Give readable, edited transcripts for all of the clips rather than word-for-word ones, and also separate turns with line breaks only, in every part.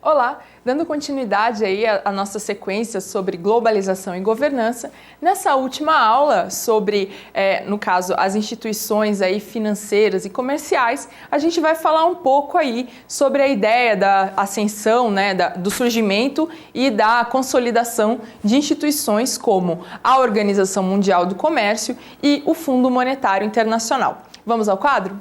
Olá, dando continuidade aí à nossa sequência sobre globalização e governança, nessa última aula sobre, no caso, as instituições aí financeiras e comerciais, a gente vai falar um pouco aí sobre a ideia da ascensão, do surgimento e da consolidação de instituições como a Organização Mundial do Comércio e o Fundo Monetário Internacional. Vamos ao quadro?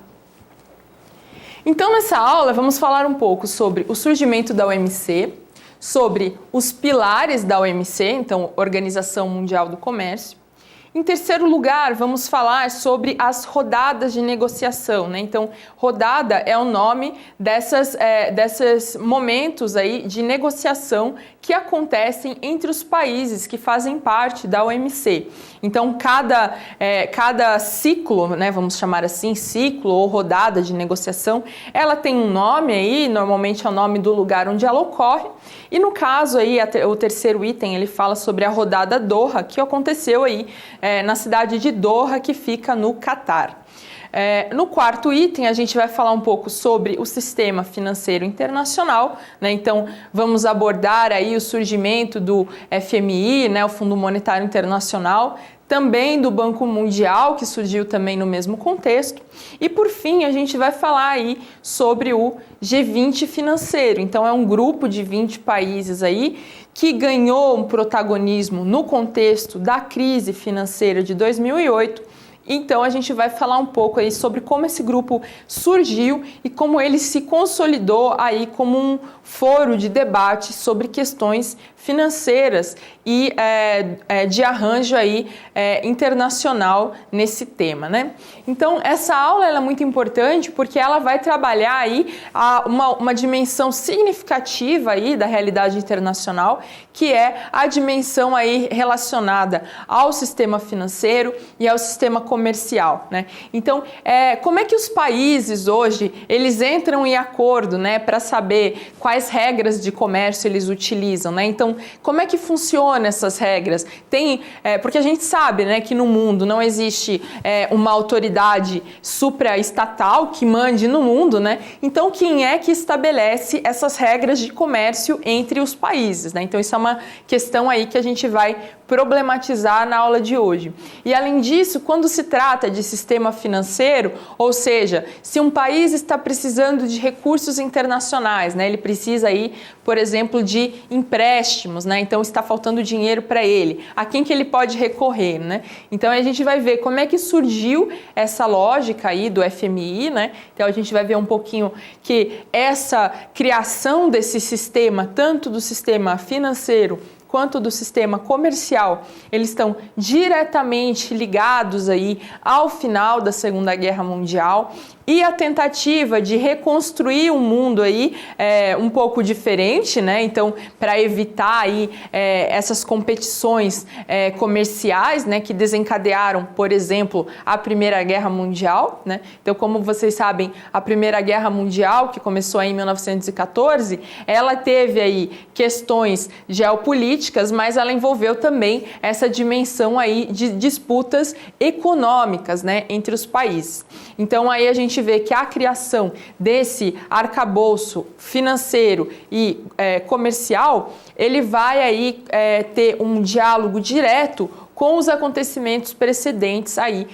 Então, nessa aula, vamos falar um pouco sobre o surgimento da OMC, sobre os pilares da OMC, então, Organização Mundial do Comércio. Em terceiro lugar, vamos falar sobre as rodadas de negociação, né? Então, rodada é o nome desses momentos aí de negociação que acontecem entre os países que fazem parte da OMC. Então, cada ciclo, né, vamos chamar assim, ciclo ou rodada de negociação, ela tem um nome aí, normalmente é o nome do lugar onde ela ocorre. E no caso aí, o terceiro item, ele fala sobre a rodada Doha, que aconteceu aí na cidade de Doha, que fica no Catar. No quarto item, a gente vai falar um pouco sobre o sistema financeiro internacional, né? Então, vamos abordar aí o surgimento do FMI, né, o Fundo Monetário Internacional, também do Banco Mundial, que surgiu também no mesmo contexto. E, por fim, a gente vai falar aí sobre o G20 financeiro. Então, é um grupo de 20 países aí que ganhou um protagonismo no contexto da crise financeira de 2008. Então, a gente vai falar um pouco aí sobre como esse grupo surgiu e como ele se consolidou aí como um foro de debate sobre questões financeiras e de arranjo aí internacional nesse tema, né? Então, essa aula ela é muito importante porque ela vai trabalhar aí uma dimensão significativa aí da realidade internacional, que é a dimensão aí relacionada ao sistema financeiro e ao sistema comercial, né? Então, como é que os países hoje, eles entram em acordo, né, para saber quais regras de comércio eles utilizam, né? Então, como é que funcionam essas regras? Porque a gente sabe, né, que no mundo não existe uma autoridade supraestatal que mande no mundo, né? Então, quem é que estabelece essas regras de comércio entre os países, né? Então, isso é uma questão aí que a gente vai problematizar na aula de hoje. E além disso, quando se trata de sistema financeiro, ou seja, se um país está precisando de recursos internacionais, né, ele precisa aí, por exemplo, de empréstimos, né, então está faltando dinheiro para ele, a quem que ele pode recorrer, né? Então a gente vai ver como é que surgiu essa lógica aí do FMI, né? Então a gente vai ver um pouquinho que essa criação desse sistema, tanto do sistema financeiro quanto do sistema comercial, eles estão diretamente ligados aí ao final da Segunda Guerra Mundial e a tentativa de reconstruir um mundo aí um pouco diferente, né? Então, para evitar aí essas competições comerciais, né, que desencadearam, por exemplo, a Primeira Guerra Mundial, né? Então, como vocês sabem, a Primeira Guerra Mundial, que começou aí em 1914, ela teve aí questões geopolíticas, mas ela envolveu também essa dimensão aí de disputas econômicas, né, entre os países. Então, aí a gente vê que a criação desse arcabouço financeiro e comercial, ele vai aí ter um diálogo direto com os acontecimentos precedentes aí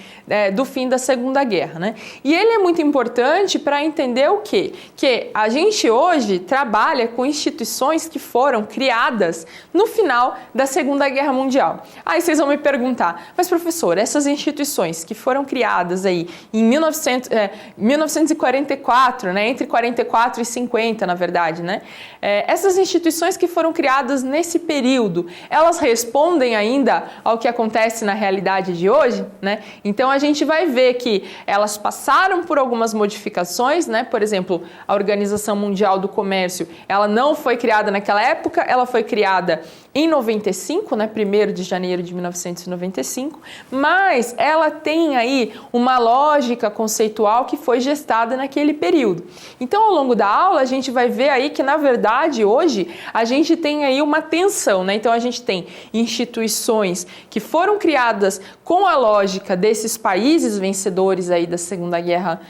do fim da Segunda Guerra, né? E ele é muito importante para entender o quê? Que a gente hoje trabalha com instituições que foram criadas no final da Segunda Guerra Mundial. Aí vocês vão me perguntar, mas professor, essas instituições que foram criadas aí em 1944, né? Entre 44 e 50, na verdade, né? Essas instituições que foram criadas nesse período, elas respondem ainda ao que acontece na realidade de hoje, né? Então a gente vai ver que elas passaram por algumas modificações, né? Por exemplo, a Organização Mundial do Comércio, ela não foi criada naquela época, ela foi criada em 95, né, 1º de janeiro de 1995, mas ela tem aí uma lógica conceitual que foi gestada naquele período. Então, ao longo da aula, a gente vai ver aí que, na verdade, hoje, a gente tem aí uma tensão, né? Então, a gente tem instituições que foram criadas com a lógica desses países vencedores aí da Segunda Guerra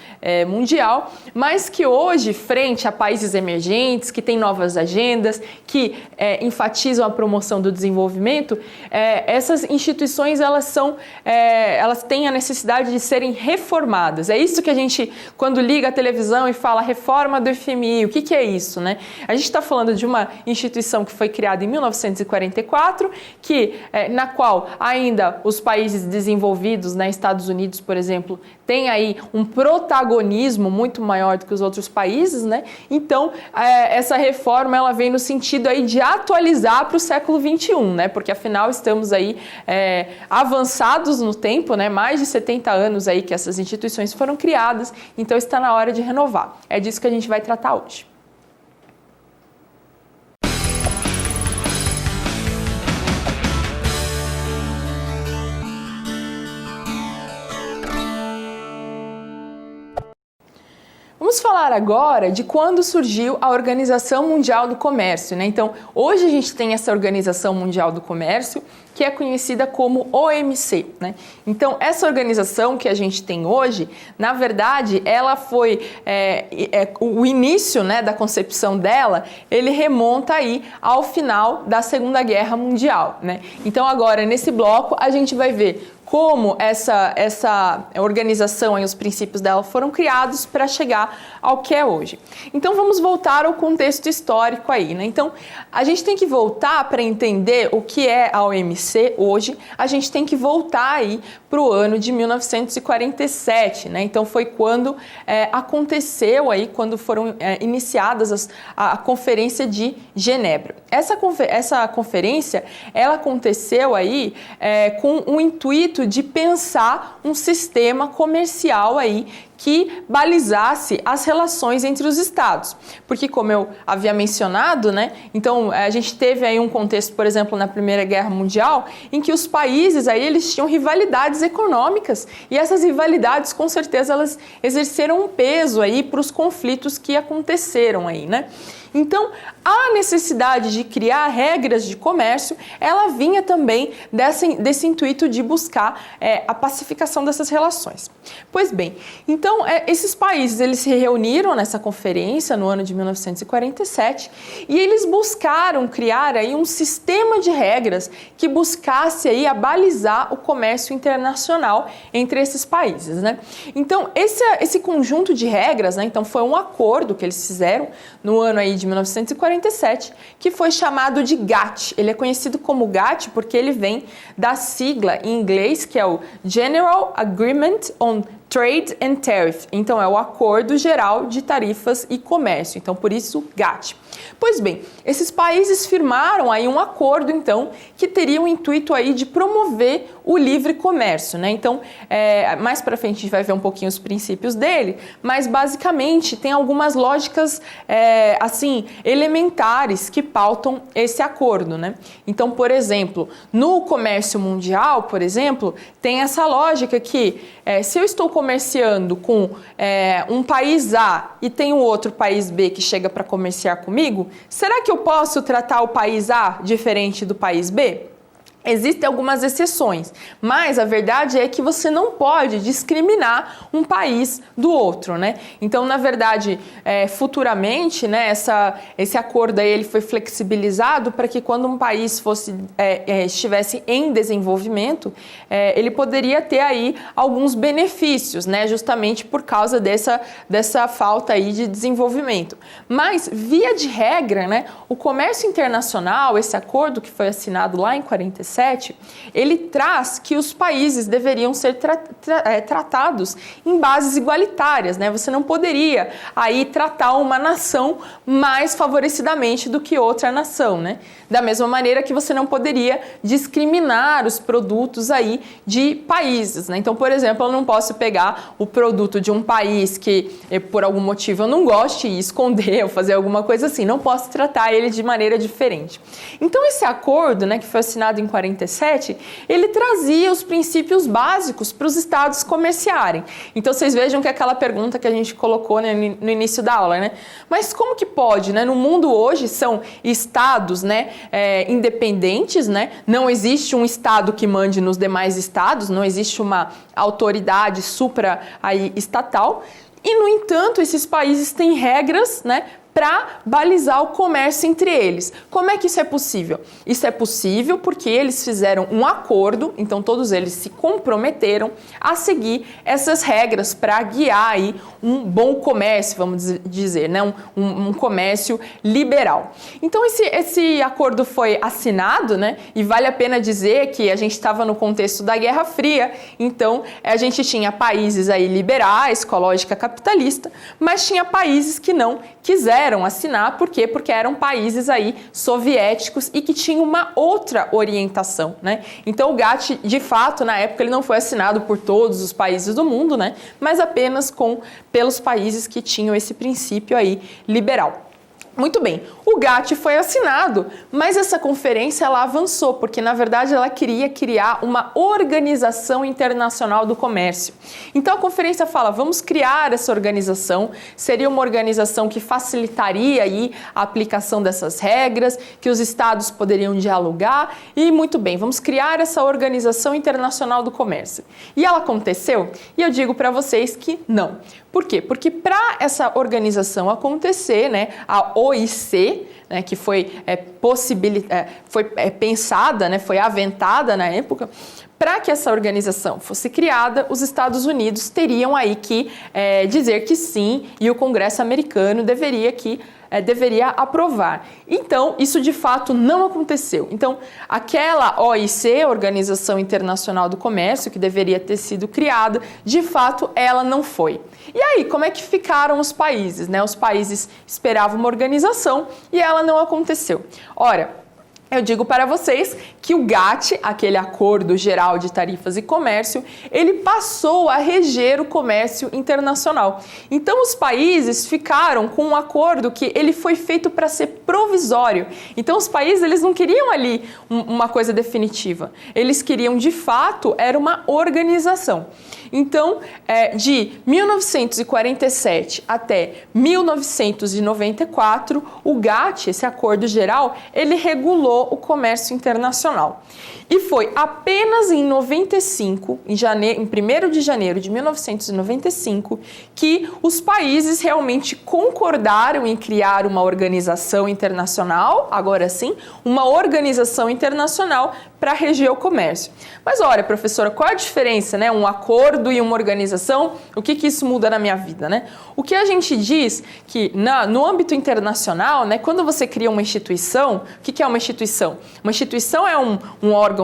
Mundial, mas que hoje, frente a países emergentes, que têm novas agendas, que enfatizam a promoção do desenvolvimento, essas instituições elas têm a necessidade de serem reformadas. É isso que a gente, quando liga a televisão e fala reforma do FMI, o que é isso, né? A gente está falando de uma instituição que foi criada em 1944, na qual ainda os países desenvolvidos, né, Estados Unidos, por exemplo, tem aí um protagonismo muito maior do que os outros países, né? Então, essa reforma ela vem no sentido aí de atualizar para o século XXI, né? Porque afinal estamos aí avançados no tempo, né? Mais de 70 anos aí que essas instituições foram criadas, então está na hora de renovar. É disso que a gente vai tratar hoje. Vamos falar agora de quando surgiu a Organização Mundial do Comércio, né? Então, hoje a gente tem essa Organização Mundial do Comércio, que é conhecida como OMC, né? Então, essa organização que a gente tem hoje, na verdade, ela foi o início, né, da concepção dela, ele remonta aí ao final da Segunda Guerra Mundial, né? Então, agora, nesse bloco, a gente vai ver como essa organização e os princípios dela foram criados para chegar ao que é hoje. Então, vamos voltar ao contexto histórico aí, né? Então, a gente tem que voltar para entender o que é a OMC hoje, a gente tem que voltar aí para o ano de 1947, né? Então, foi quando aconteceu aí, quando foram iniciadas a Conferência de Genebra. Essa conferência, ela aconteceu aí com o intuito de pensar um sistema comercial aí que balizasse as relações entre os estados. Porque, como eu havia mencionado, né, então a gente teve aí um contexto, por exemplo, na Primeira Guerra Mundial, em que os países aí eles tinham rivalidades econômicas e essas rivalidades, com certeza, elas exerceram um peso aí para os conflitos que aconteceram aí, né? Então, a necessidade de criar regras de comércio, ela vinha também desse intuito de buscar a pacificação dessas relações. Pois bem, então esses países eles se reuniram nessa conferência no ano de 1947 e eles buscaram criar aí um sistema de regras que buscasse aí abalizar o comércio internacional entre esses países, né? Então, esse conjunto de regras, né, então foi um acordo que eles fizeram no ano aí de 1947, que foi chamado de GATT. Ele é conhecido como GATT porque ele vem da sigla em inglês, que é o General Agreement on Trade and Tariff. Então, é o Acordo Geral de Tarifas e Comércio. Então, por isso, GATT. Pois bem, esses países firmaram aí um acordo, então, que teria o intuito aí de promover o livre comércio, né? Então, mais para frente a gente vai ver um pouquinho os princípios dele, mas basicamente tem algumas lógicas, assim, elementares que pautam esse acordo, né? Então, por exemplo, no comércio mundial, por exemplo, tem essa lógica que se eu estou comerciando com um país A e tem um outro país B que chega para comerciar comigo, será que eu posso tratar o país A diferente do país B? Existem algumas exceções, mas a verdade é que você não pode discriminar um país do outro, né? Então, na verdade, futuramente, né, esse acordo aí, ele foi flexibilizado para que quando um país estivesse em desenvolvimento, ele poderia ter aí alguns benefícios, né, justamente por causa dessa falta aí de desenvolvimento. Mas, via de regra, né, o comércio internacional, esse acordo que foi assinado lá em 47, 47, ele traz que os países deveriam ser tratados em bases igualitárias, né? Você não poderia aí tratar uma nação mais favorecidamente do que outra nação, né? Da mesma maneira que você não poderia discriminar os produtos aí de países, né? Então, por exemplo, eu não posso pegar o produto de um país que por algum motivo eu não goste e esconder ou fazer alguma coisa assim, não posso tratar ele de maneira diferente. Então, esse acordo, né, que foi assinado em 47, ele trazia os princípios básicos para os estados comerciarem. Então, vocês vejam que aquela pergunta que a gente colocou, né, no início da aula, né? Mas como que pode, né? No mundo hoje são estados, né, independentes, né? Não existe um estado que mande nos demais estados, não existe uma autoridade supra aí estatal. E, no entanto, esses países têm regras, né, para balizar o comércio entre eles. Como é que isso é possível? Isso é possível porque eles fizeram um acordo, então todos eles se comprometeram a seguir essas regras para guiar aí um bom comércio, vamos dizer, né? um comércio liberal. Então esse acordo foi assinado, né? E vale a pena dizer que a gente estava no contexto da Guerra Fria, então a gente tinha países aí liberais, com a lógica capitalista, mas tinha países que não quiseram assinar. Por quê? Porque eram países aí soviéticos e que tinham uma outra orientação, né? Então o GATT, de fato, na época ele não foi assinado por todos os países do mundo, né? Mas apenas pelos países que tinham esse princípio aí liberal. Muito bem, o GATT foi assinado, mas essa conferência ela avançou, porque na verdade ela queria criar uma organização internacional do comércio. Então a conferência fala, vamos criar essa organização, seria uma organização que facilitaria aí a aplicação dessas regras, que os estados poderiam dialogar e muito bem, vamos criar essa organização internacional do comércio. E ela aconteceu? E eu digo para vocês que não. Por quê? Porque para essa organização acontecer, né, a OIC, né, que foi pensada, né, foi aventada na época, para que essa organização fosse criada, os Estados Unidos teriam aí que dizer que sim, e o Congresso americano deveria aprovar. Então, isso de fato não aconteceu. Então, aquela OIC, Organização Internacional do Comércio, que deveria ter sido criada, de fato, ela não foi. E aí, como é que ficaram os países, né? Os países esperavam uma organização e ela não aconteceu. Ora, eu digo para vocês que o GATT, aquele Acordo Geral de Tarifas e Comércio, ele passou a reger o comércio internacional. Então, os países ficaram com um acordo que ele foi feito para ser provisório. Então, os países eles não queriam ali uma coisa definitiva. Eles queriam, de fato, era uma organização. Então, de 1947 até 1994, o GATT, esse acordo geral, ele regulou o comércio internacional. E foi apenas em 95, em 1º de janeiro de 1995, que os países realmente concordaram em criar uma organização internacional, agora sim, uma organização internacional para reger o comércio. Mas olha, professora, qual a diferença, né? Um acordo e uma organização, o que isso muda na minha vida, né? O que a gente diz que no âmbito internacional, né, quando você cria uma instituição, o que é uma instituição? Uma instituição é um órgão,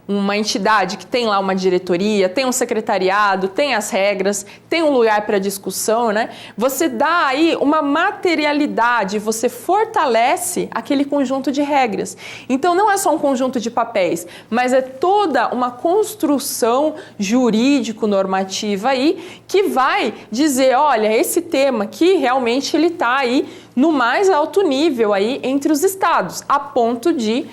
uma entidade que tem lá uma diretoria, tem um secretariado, tem as regras, tem um lugar para discussão, né? Você dá aí uma materialidade, você fortalece aquele conjunto de regras. Então não é só um conjunto de papéis, mas é toda uma construção jurídico-normativa aí que vai dizer, olha, esse tema aqui realmente ele está aí no mais alto nível aí entre os estados, a ponto de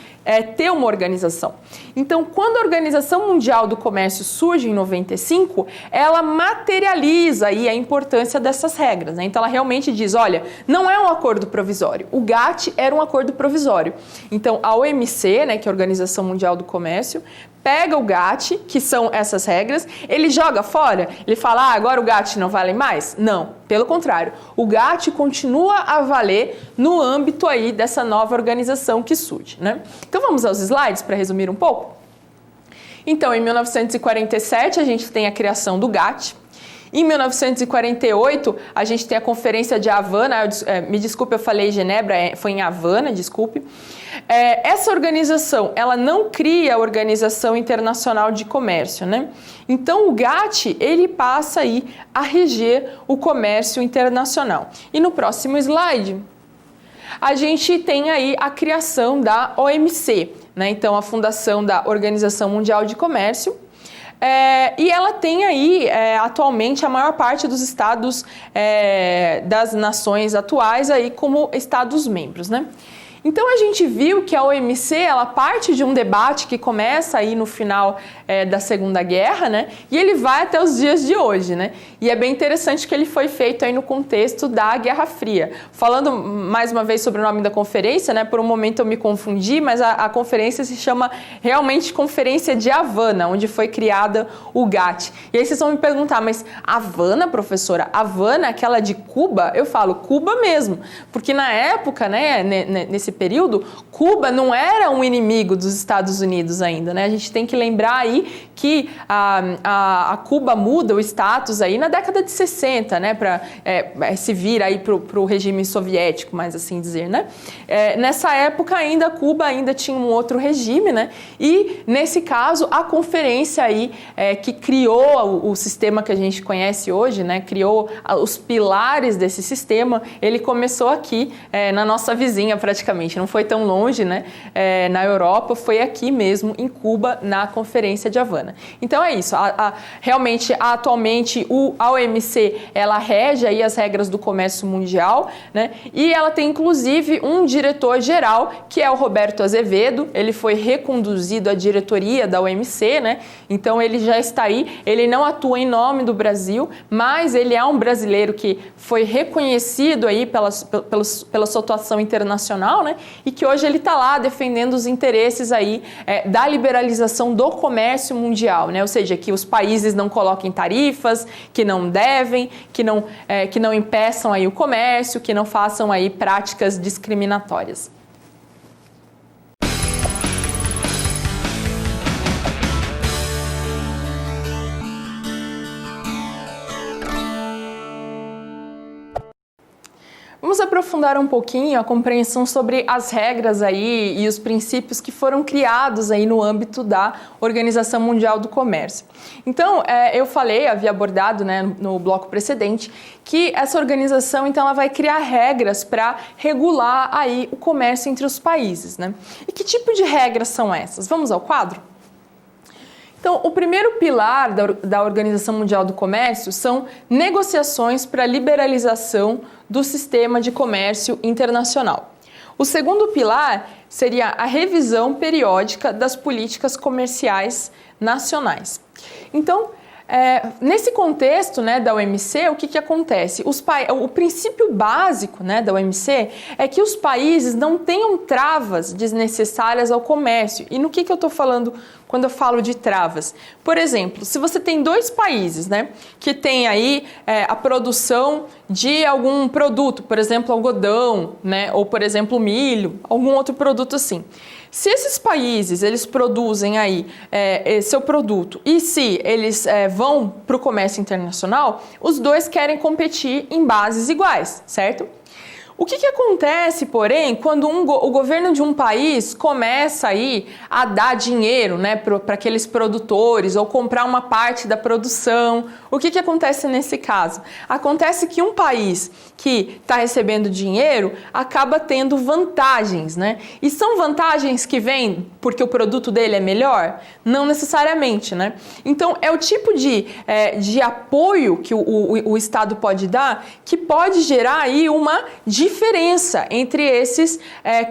ter uma organização. Então, quando a Organização Mundial do Comércio surge em 95, ela materializa aí a importância dessas regras, né? Então, ela realmente diz, olha, não é um acordo provisório. O GATT era um acordo provisório. Então, a OMC, né, que é a Organização Mundial do Comércio, pega o GATT, que são essas regras, ele joga fora, ele fala, agora o GATT não vale mais? Não, pelo contrário, o GATT continua a valer no âmbito aí dessa nova organização que surge, né? Então vamos aos slides para resumir um pouco? Então, em 1947, a gente tem a criação do GATT, Em 1948, a gente tem a Conferência de Havana, me desculpe, eu falei Genebra, foi em Havana, desculpe. Essa organização, ela não cria a Organização Internacional de Comércio, né? Então, o GATT, ele passa aí a reger o comércio internacional. E no próximo slide, a gente tem aí a criação da OMC, né? Então, a fundação da Organização Mundial de Comércio. E ela tem aí, atualmente, a maior parte dos estados das nações atuais aí como estados membros, né? Então a gente viu que a OMC, ela parte de um debate que começa aí no final da Segunda Guerra, né? E ele vai até os dias de hoje, né? E é bem interessante que ele foi feito aí no contexto da Guerra Fria. Falando mais uma vez sobre o nome da conferência, né? Por um momento eu me confundi, mas a conferência se chama realmente Conferência de Havana, onde foi criada o GATT. E aí vocês vão me perguntar, mas Havana, professora? Havana, aquela de Cuba? Eu falo, Cuba mesmo, porque na época, né, nesse período, Cuba não era um inimigo dos Estados Unidos ainda, né? A gente tem que lembrar aí que a Cuba muda o status aí na década de 60, né? Para se vir aí para o regime soviético, mais assim dizer, né? Nessa época ainda, Cuba ainda tinha um outro regime, né? E nesse caso, a conferência aí que criou o sistema que a gente conhece hoje, né? Criou os pilares desse sistema, ele começou aqui na nossa vizinha praticamente. Não foi tão longe, né? Na Europa, foi aqui mesmo, em Cuba, na Conferência de Havana. Então é isso, realmente, atualmente, a OMC, ela rege aí as regras do comércio mundial, né? E ela tem, inclusive, um diretor-geral, que é o Roberto Azevedo, ele foi reconduzido à diretoria da OMC, né? Então ele já está aí, ele não atua em nome do Brasil, mas ele é um brasileiro que foi reconhecido aí pela sua atuação internacional, né? E que hoje ele está lá defendendo os interesses aí da liberalização do comércio mundial, né? Ou seja, que os países não coloquem tarifas, que não devem, que não impeçam aí o comércio, que não façam aí práticas discriminatórias. Vamos aprofundar um pouquinho a compreensão sobre as regras aí e os princípios que foram criados aí no âmbito da Organização Mundial do Comércio. Então, eu havia abordado, né, no bloco precedente, que essa organização, então, ela vai criar regras para regular aí o comércio entre os países, né? E que tipo de regras são essas? Vamos ao quadro? Então, o primeiro pilar da Organização Mundial do Comércio são negociações para liberalização do sistema de comércio internacional. O segundo pilar seria a revisão periódica das políticas comerciais nacionais. Então, nesse contexto, né, da OMC, o que acontece? O princípio básico, né, da OMC é que os países não tenham travas desnecessárias ao comércio. E no que eu estou falando quando eu falo de travas? Por exemplo, se você tem dois países, né, que tem aí a produção de algum produto, por exemplo, algodão, né, ou por exemplo, milho, algum outro produto assim. Se esses países, eles produzem aí seu produto e se eles vão para o comércio internacional, os dois querem competir em bases iguais, certo? O que acontece, porém, quando o governo de um país começa aí a dar dinheiro, né, para aqueles produtores ou comprar uma parte da produção? O que acontece nesse caso? Acontece que um país que está recebendo dinheiro acaba tendo vantagens, né? E são vantagens que vêm porque o produto dele é melhor? Não necessariamente, né? Então, é o tipo de apoio que o Estado pode dar que pode gerar aí uma diferença entre esses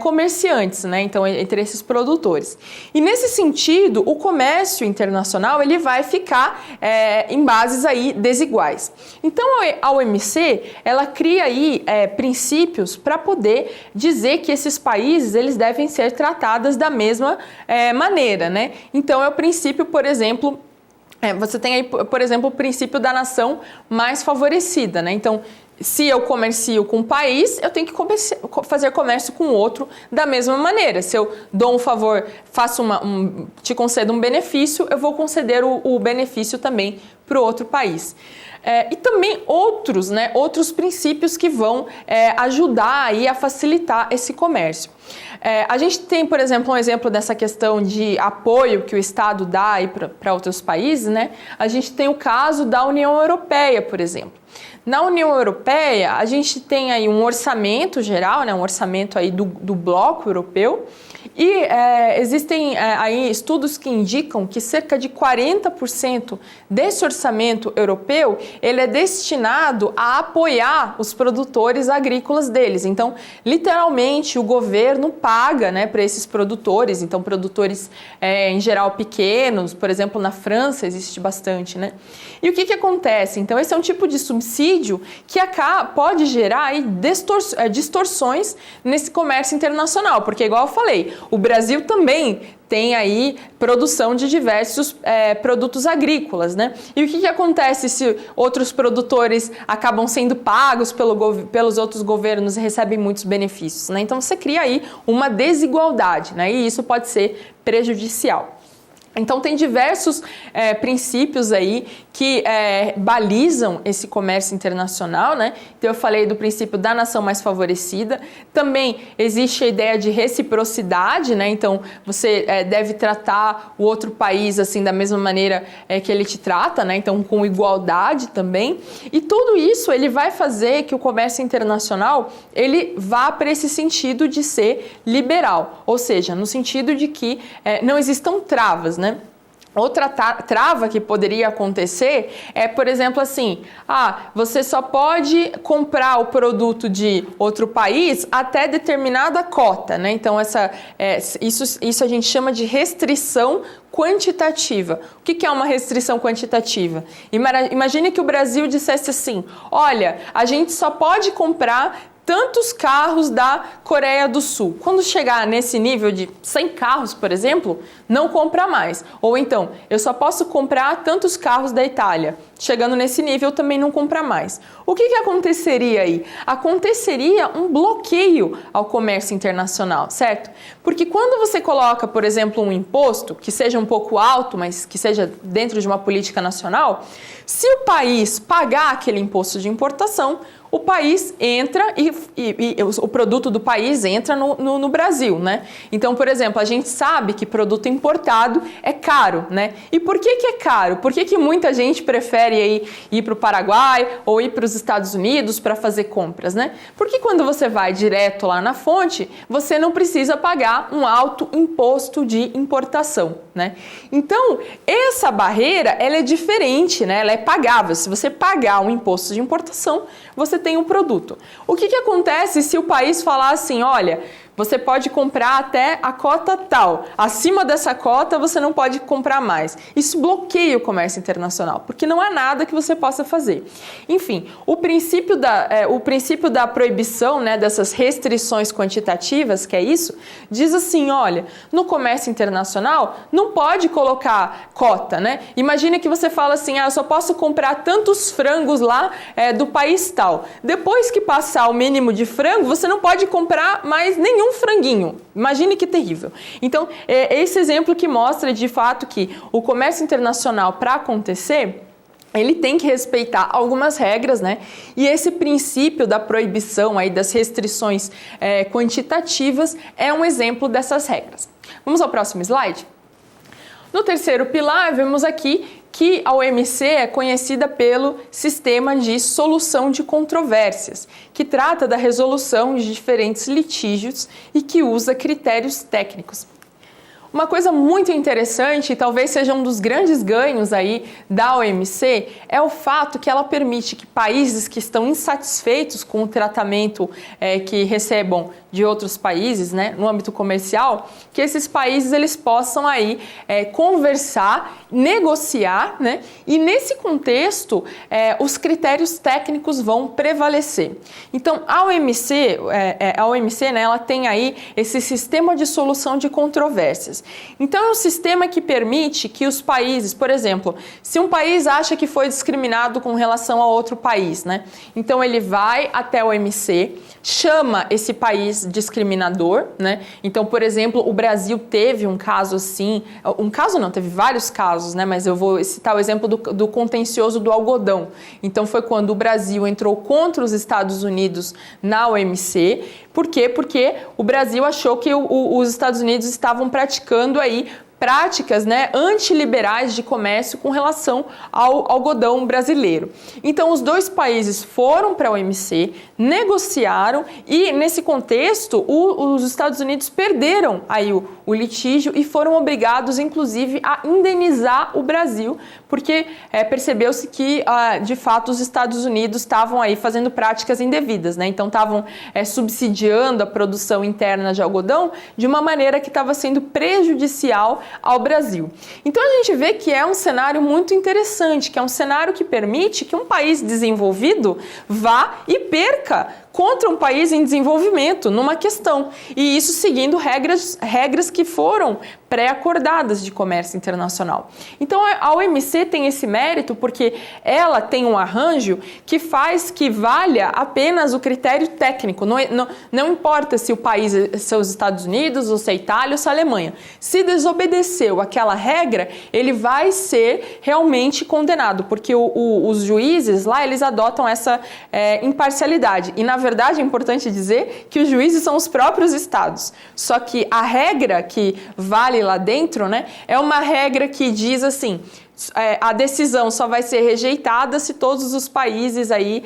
comerciantes, né? Então, entre esses produtores. E nesse sentido, o comércio internacional ele vai ficar em bases aí desiguais. Então, a OMC ela cria aí princípios para poder dizer que esses países eles devem ser tratados da mesma maneira, né? Então, é o princípio, por exemplo, você tem aí, por exemplo, o princípio da nação mais favorecida, né? Então, se eu comercio com um país, eu tenho que fazer comércio com outro da mesma maneira. Se eu dou um favor, te concedo um benefício, eu vou conceder o benefício também para o outro país. e também outros princípios que vão ajudar aí a facilitar esse comércio. A gente tem, por exemplo, um exemplo dessa questão de apoio que o Estado dá para outros países, né? A gente tem o caso da União Europeia, por exemplo. Na União Europeia, a gente tem aí um orçamento geral, né? Um orçamento aí do bloco europeu, e existem aí estudos que indicam que cerca de 40% desse orçamento europeu ele é destinado a apoiar os produtores agrícolas deles. Então, literalmente, o governo paga, né, para esses produtores, então produtores em geral pequenos, por exemplo, na França existe bastante, né? E o que acontece? Então, esse é um tipo de subsídio que pode gerar aí distorções nesse comércio internacional, porque igual eu falei, o Brasil também tem aí produção de diversos produtos agrícolas, né? E o que acontece se outros produtores acabam sendo pagos pelos outros governos e recebem muitos benefícios, né? Então você cria aí uma desigualdade, né? E isso pode ser prejudicial. Então tem diversos princípios aí que balizam esse comércio internacional, né? Então eu falei do princípio da nação mais favorecida. Também existe a ideia de reciprocidade, né? Então você deve tratar o outro país assim da mesma maneira que ele te trata, né? Então com igualdade também. E tudo isso ele vai fazer que o comércio internacional ele vá para esse sentido de ser liberal, ou seja, no sentido de que não existam travas, né? Outra trava que poderia acontecer é, por exemplo, assim, você só pode comprar o produto de outro país até determinada cota, né? Então, isso a gente chama de restrição quantitativa. O que é uma restrição quantitativa? Imagine que o Brasil dissesse assim, olha, a gente só pode comprar tantos carros da Coreia do Sul. Quando chegar nesse nível de 100 carros, por exemplo, não compra mais. Ou então, eu só posso comprar tantos carros da Itália. Chegando nesse nível, também não compra mais. O que aconteceria aí? Aconteceria um bloqueio ao comércio internacional, certo? Porque quando você coloca, por exemplo, um imposto, que seja um pouco alto, mas que seja dentro de uma política nacional, se o país pagar aquele imposto de importação, o país entra e o produto do país entra no Brasil, né? Então, por exemplo, a gente sabe que produto importado é caro, né? E por que é caro? Por que muita gente prefere aí ir para o Paraguai ou ir para os Estados Unidos para fazer compras, né? Porque quando você vai direto lá na fonte, você não precisa pagar um alto imposto de importação, né? Então, essa barreira, ela é diferente, né? Ela é pagável. Se você pagar um imposto de importação, você tem um produto. O que acontece se o país falar assim, olha, você pode comprar até a cota tal, acima dessa cota você não pode comprar mais. Isso bloqueia o comércio internacional, porque não há nada que você possa fazer. Enfim, o princípio da proibição, né, dessas restrições quantitativas, que é isso, diz assim, olha, no comércio internacional não pode colocar cota, né? Imagina que você fala assim, eu só posso comprar tantos frangos lá do país tal. Depois que passar o mínimo de frango, você não pode comprar mais nenhum franguinho. Imagine que terrível. Então, esse exemplo que mostra de fato que o comércio internacional, para acontecer, ele tem que respeitar algumas regras, né? E esse princípio da proibição, aí, das restrições quantitativas, é um exemplo dessas regras. Vamos ao próximo slide? No terceiro pilar, vemos aqui que a OMC é conhecida pelo Sistema de Solução de Controvérsias, que trata da resolução de diferentes litígios e que usa critérios técnicos. Uma coisa muito interessante, e talvez seja um dos grandes ganhos aí da OMC, é o fato que ela permite que países que estão insatisfeitos com o tratamento que recebam de outros países, né, no âmbito comercial, que esses países eles possam aí conversar, negociar, né, e nesse contexto os critérios técnicos vão prevalecer. Então a OMC, né, ela tem aí esse sistema de solução de controvérsias. Então é um sistema que permite que os países, por exemplo, se um país acha que foi discriminado com relação a outro país, né, então ele vai até a OMC, chama esse país discriminador, né? Então, por exemplo, o Brasil teve um caso assim, um caso não, teve vários casos, né? Mas eu vou citar o exemplo do contencioso do algodão. Então, foi quando o Brasil entrou contra os Estados Unidos na OMC. Por quê? Porque o Brasil achou que os Estados Unidos estavam praticando aí práticas, né, antiliberais de comércio com relação ao algodão brasileiro. Então, os dois países foram para a OMC, negociaram e, nesse contexto, os Estados Unidos perderam aí o litígio e foram obrigados, inclusive, a indenizar o Brasil, porque percebeu-se que, de fato, os Estados Unidos estavam aí fazendo práticas indevidas, né? Então, estavam subsidiando a produção interna de algodão de uma maneira que estava sendo prejudicial ao Brasil. Então a gente vê que é um cenário muito interessante, que é um cenário que permite que um país desenvolvido vá e perca contra um país em desenvolvimento numa questão, e isso seguindo regras que foram pré-acordadas de comércio internacional. Então a OMC tem esse mérito porque ela tem um arranjo que faz que valha apenas o critério técnico, não importa se o país são os Estados Unidos, ou se é a Itália, ou se é a Alemanha. Se desobedeceu aquela regra, ele vai ser realmente condenado, porque os juízes lá, eles adotam essa imparcialidade, e na verdade é importante dizer que os juízes são os próprios estados, só que a regra que vale lá dentro, né, é uma regra que diz assim: a decisão só vai ser rejeitada se todos os países aí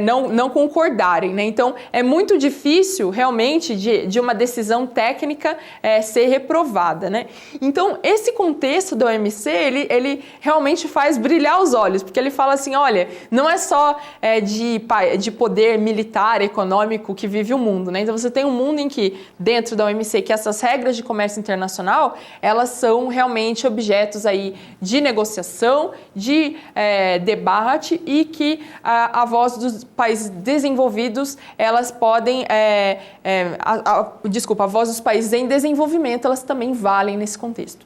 não concordarem, né? Então, é muito difícil, realmente, de uma decisão técnica ser reprovada, né? Então, esse contexto da OMC, ele realmente faz brilhar os olhos, porque ele fala assim, olha, não é só de poder militar, econômico que vive o mundo, né? Então, você tem um mundo em que, dentro da OMC, que essas regras de comércio internacional, elas são realmente objetos aí de negociação, de debate, e que a voz dos países desenvolvidos, elas podem, a voz dos países em desenvolvimento, elas também valem nesse contexto.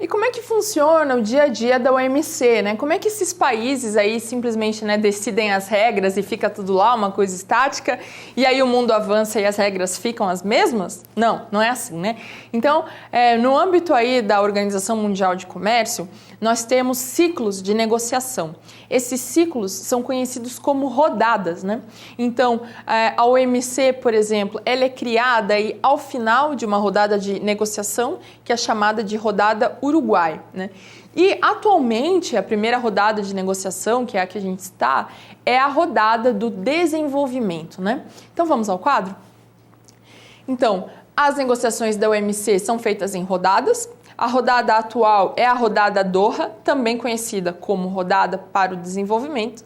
E como é que funciona o dia a dia da OMC, né? Como é que esses países aí simplesmente, né, decidem as regras e fica tudo lá, uma coisa estática, e aí o mundo avança e as regras ficam as mesmas? Não, não é assim, né? Então, no âmbito aí da Organização Mundial de Comércio, nós temos ciclos de negociação. Esses ciclos são conhecidos como rodadas, né? Então, a OMC, por exemplo, ela é criada aí ao final de uma rodada de negociação, que é chamada de rodada Uruguai, né? E atualmente a primeira rodada de negociação, que é a que a gente está, é a rodada do desenvolvimento, né? Então vamos ao quadro? Então, as negociações da OMC são feitas em rodadas. A rodada atual é a rodada Doha, também conhecida como rodada para o desenvolvimento.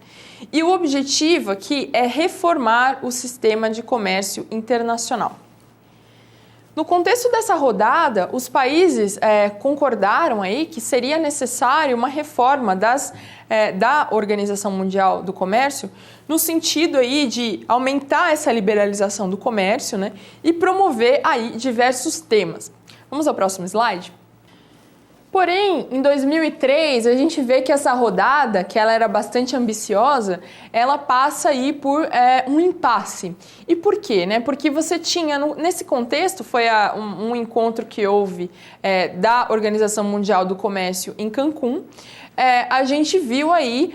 E o objetivo aqui é reformar o sistema de comércio internacional. No contexto dessa rodada, os países concordaram aí que seria necessário uma reforma da Organização Mundial do Comércio, no sentido aí de aumentar essa liberalização do comércio, né, e promover aí diversos temas. Vamos ao próximo slide? Porém, em 2003, a gente vê que essa rodada, que ela era bastante ambiciosa, ela passa aí por um impasse. E por quê? Né? Porque você tinha, nesse contexto, foi um encontro que houve da Organização Mundial do Comércio em Cancún. A gente viu aí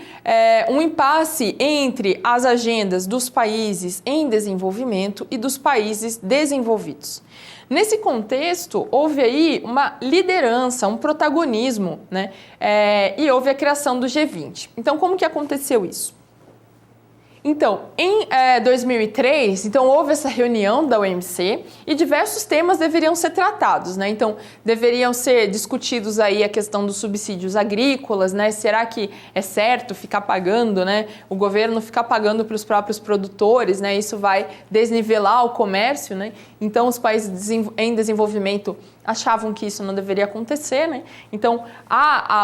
um impasse entre as agendas dos países em desenvolvimento e dos países desenvolvidos. Nesse contexto, houve aí uma liderança, um protagonismo, né? E houve a criação do G20. Então, como que aconteceu isso? Então, em 2003, houve essa reunião da OMC e diversos temas deveriam ser tratados, né? Então, deveriam ser discutidos aí a questão dos subsídios agrícolas, né? Será que é certo ficar pagando, né? O governo ficar pagando para os próprios produtores, né? Isso vai desnivelar o comércio, né? Então, os países em desenvolvimento achavam que isso não deveria acontecer, né? Então,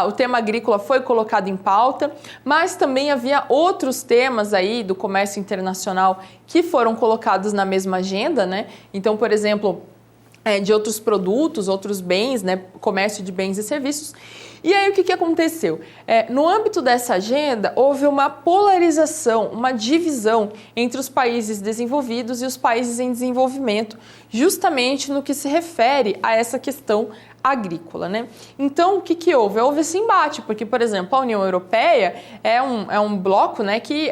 o tema agrícola foi colocado em pauta, mas também havia outros temas aí do comércio internacional que foram colocados na mesma agenda, né? Então, por exemplo, de outros produtos, outros bens, né, comércio de bens e serviços. E aí o que aconteceu? No âmbito dessa agenda, houve uma polarização, uma divisão entre os países desenvolvidos e os países em desenvolvimento, justamente no que se refere a essa questão agrícola, né? Então, o que houve? Houve esse embate, porque, por exemplo, a União Europeia é um bloco, né, que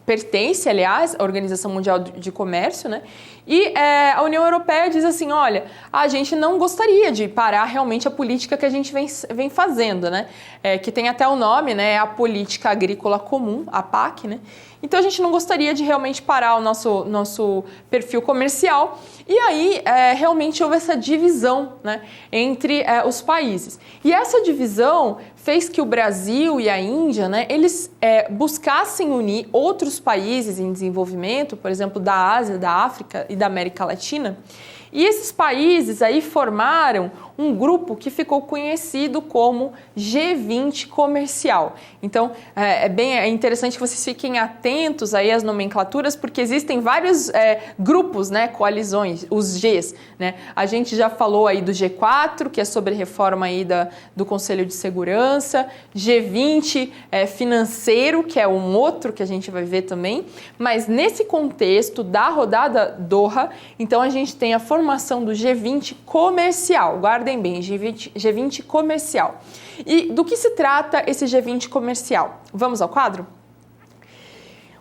pertence, aliás, à Organização Mundial de Comércio, né? E a União Europeia diz assim, olha, a gente não gostaria de parar realmente a política que a gente vem fazendo, né? Que tem até o nome, né? A Política Agrícola Comum, a PAC, né? Então a gente não gostaria de realmente parar o nosso perfil comercial. E aí realmente houve essa divisão, né, entre os países. E essa divisão fez que o Brasil e a Índia, né, eles buscassem unir outros países em desenvolvimento, por exemplo, da Ásia, da África e da América Latina. E esses países aí formaram um grupo que ficou conhecido como G20 comercial. Então, é interessante que vocês fiquem atentos aí às nomenclaturas, porque existem vários grupos, né, coalizões, os Gs, né? A gente já falou aí do G4, que é sobre reforma aí do Conselho de Segurança, G20 financeiro, que é um outro que a gente vai ver também, mas nesse contexto da rodada Doha, então a gente tem a formação do G20 comercial. Guardem bem, G20 comercial. E do que se trata esse G20 comercial? Vamos ao quadro?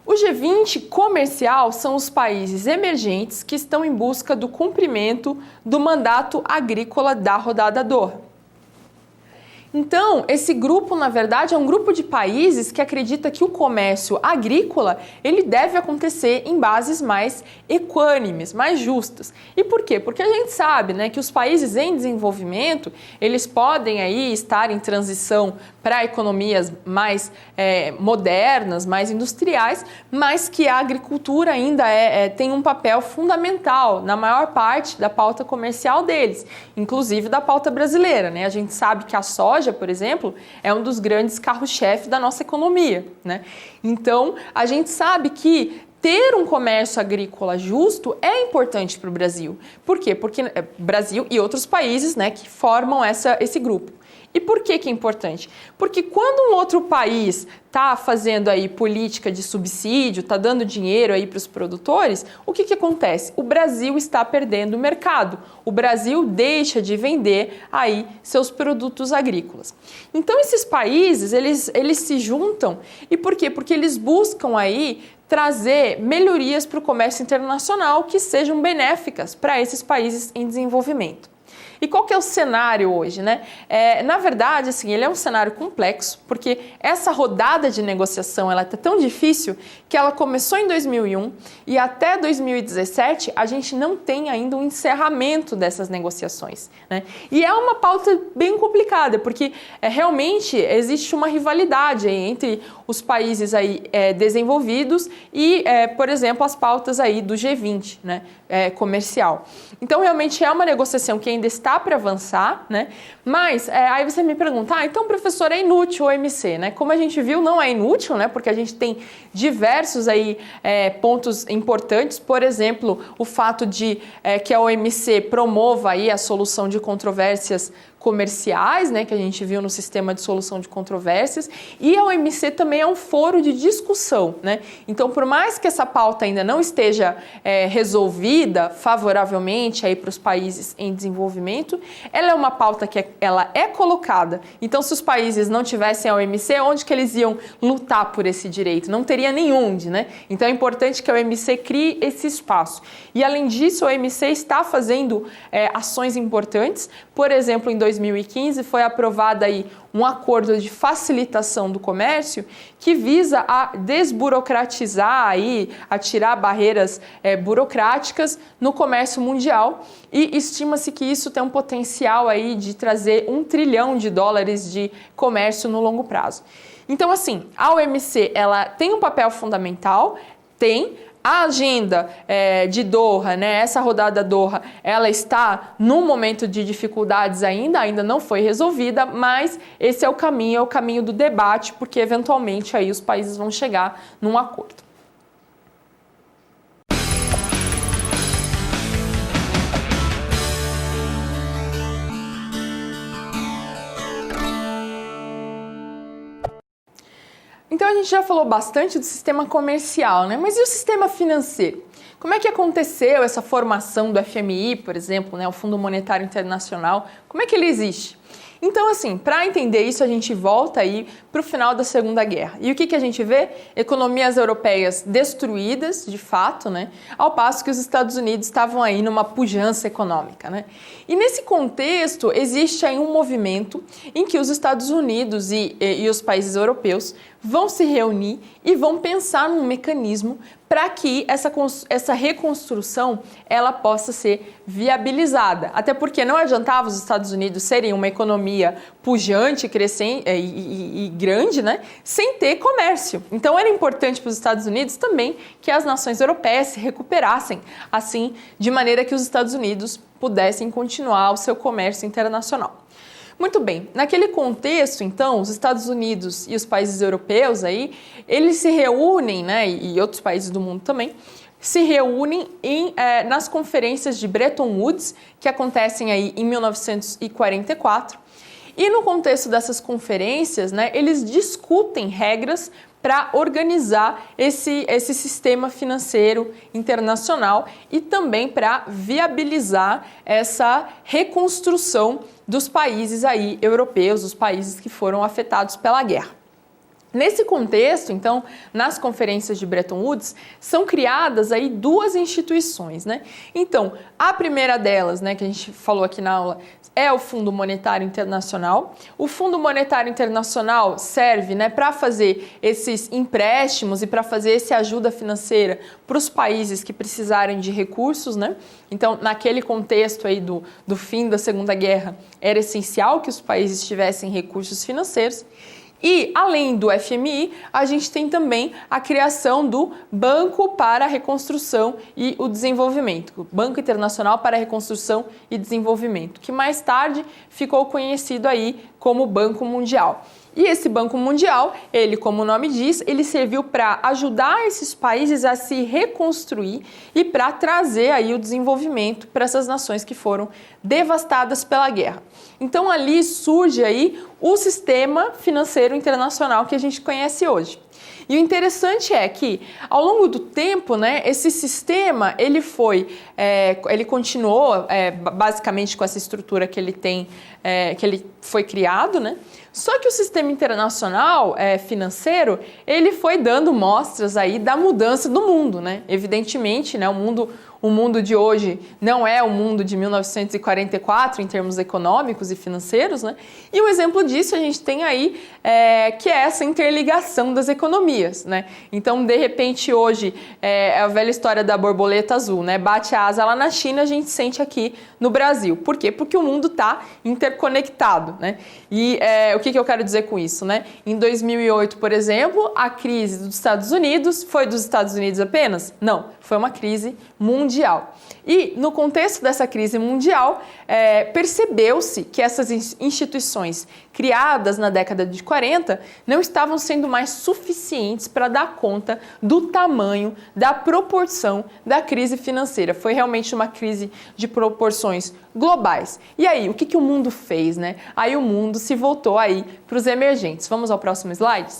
O G20 comercial são os países emergentes que estão em busca do cumprimento do mandato agrícola da rodada Doha. Então, esse grupo, na verdade, é um grupo de países que acredita que o comércio agrícola ele deve acontecer em bases mais equânimes, mais justas. E por quê? Porque a gente sabe, né, que os países em desenvolvimento, eles podem aí estar em transição para economias mais modernas, mais industriais, mas que a agricultura ainda tem um papel fundamental na maior parte da pauta comercial deles, inclusive da pauta brasileira, né? A gente sabe que a soja, por exemplo, é um dos grandes carros-chefe da nossa economia, né? Então, a gente sabe que ter um comércio agrícola justo é importante para o Brasil. Por quê? Porque Brasil e outros países, né, que formam esse grupo. E por que é importante? Porque quando um outro país está fazendo aí política de subsídio, está dando dinheiro aí para os produtores, o que acontece? O Brasil está perdendo o mercado. O Brasil deixa de vender aí seus produtos agrícolas. Então esses países, eles se juntam. E por quê? Porque eles buscam aí trazer melhorias para o comércio internacional que sejam benéficas para esses países em desenvolvimento. E qual que é o cenário hoje, né? Na verdade, assim, ele é um cenário complexo, porque essa rodada de negociação ela tá tão difícil que ela começou em 2001 e até 2017 a gente não tem ainda um encerramento dessas negociações, né? E é uma pauta bem complicada, porque realmente existe uma rivalidade entre os países aí desenvolvidos e, por exemplo, as pautas aí do G20, né? Comercial. Então, realmente é uma negociação que ainda está para avançar, né? Mas aí você me pergunta, então, professor, é inútil o OMC, né? Como a gente viu, não é inútil, né? Porque a gente tem diversos aí pontos importantes, por exemplo, o fato de que a OMC promova aí a solução de controvérsias comerciais, né, que a gente viu no sistema de solução de controvérsias, e a OMC também é um foro de discussão, né? Então, por mais que essa pauta ainda não esteja resolvida favoravelmente aí para os países em desenvolvimento, ela é uma pauta que ela é colocada. Então, se os países não tivessem a OMC, onde que eles iam lutar por esse direito? Não teria nenhum, né? Então, é importante que a OMC crie esse espaço. E, além disso, a OMC está fazendo ações importantes. Por exemplo, em 2015 foi aprovado aí um acordo de facilitação do comércio que visa a desburocratizar aí, a tirar barreiras burocráticas no comércio mundial, e estima-se que isso tem um potencial aí de trazer $1 trilhão de comércio no longo prazo. Então, assim, a OMC ela tem um papel fundamental, a agenda de Doha, né, essa rodada Doha, ela está num momento de dificuldades ainda não foi resolvida, mas esse é o caminho do debate, porque eventualmente aí os países vão chegar num acordo. Então a gente já falou bastante do sistema comercial, né? Mas e o sistema financeiro? Como é que aconteceu essa formação do FMI, por exemplo, né, o Fundo Monetário Internacional? Como é que ele existe? Então, assim, para entender isso, a gente volta aí para o final da Segunda Guerra. E o que a gente vê? Economias europeias destruídas, de fato, né? Ao passo que os Estados Unidos estavam aí numa pujança econômica, né? E nesse contexto, existe aí um movimento em que os Estados Unidos e os países europeus vão se reunir e vão pensar num mecanismo para que essa reconstrução ela possa ser viabilizada. Até porque não adiantava os Estados Unidos serem uma economia pujante, crescente e grande, né, sem ter comércio. Então era importante para os Estados Unidos também que as nações europeias se recuperassem, assim, de maneira que os Estados Unidos pudessem continuar o seu comércio internacional. Muito bem, naquele contexto, então, os Estados Unidos e os países europeus aí, eles se reúnem, né, e outros países do mundo também, se reúnem nas conferências de Bretton Woods, que acontecem aí em 1944, e no contexto dessas conferências, né, eles discutem regras para organizar esse sistema financeiro internacional e também para viabilizar essa reconstrução dos países aí europeus, os países que foram afetados pela guerra. Nesse contexto, então, nas conferências de Bretton Woods, são criadas aí duas instituições, né? Então, a primeira delas, né, que a gente falou aqui na aula, é o Fundo Monetário Internacional. O Fundo Monetário Internacional serve, né, para fazer esses empréstimos e para fazer essa ajuda financeira para os países que precisarem de recursos, né? Então, naquele contexto aí do fim da Segunda Guerra, era essencial que os países tivessem recursos financeiros. E, além do FMI, a gente tem também a criação do Banco para a Reconstrução e o Desenvolvimento, o Banco Internacional para a Reconstrução e Desenvolvimento, que mais tarde ficou conhecido aí como Banco Mundial. E esse Banco Mundial, ele, como o nome diz, ele serviu para ajudar esses países a se reconstruir e para trazer aí o desenvolvimento para essas nações que foram devastadas pela guerra. Então ali surge aí o sistema financeiro internacional que a gente conhece hoje. E o interessante é que, ao longo do tempo, né, esse sistema ele continuou basicamente com essa estrutura que ele tem, que ele foi criado, né? Só que o sistema internacional financeiro, ele foi dando mostras aí da mudança do mundo, né? Evidentemente, né, o mundo de hoje não é o mundo de 1944 em termos econômicos e financeiros, né? E um exemplo disso a gente tem aí que é essa interligação das economias, né? Então, de repente, hoje é a velha história da borboleta azul, né? Bate a asa lá na China, a gente sente aqui no Brasil. Por quê? Porque o mundo está interconectado, né? E o que eu quero dizer com isso, né? Em 2008, por exemplo, a crise dos Estados Unidos foi dos Estados Unidos apenas? Não, foi uma crise mundial. E no contexto dessa crise mundial, percebeu-se que essas instituições criadas na década de 40 não estavam sendo mais suficientes para dar conta do tamanho, da proporção da crise financeira. Foi realmente uma crise de proporções globais. E aí, o que o mundo fez, né? Aí o mundo se voltou aí para os emergentes. Vamos ao próximo slide?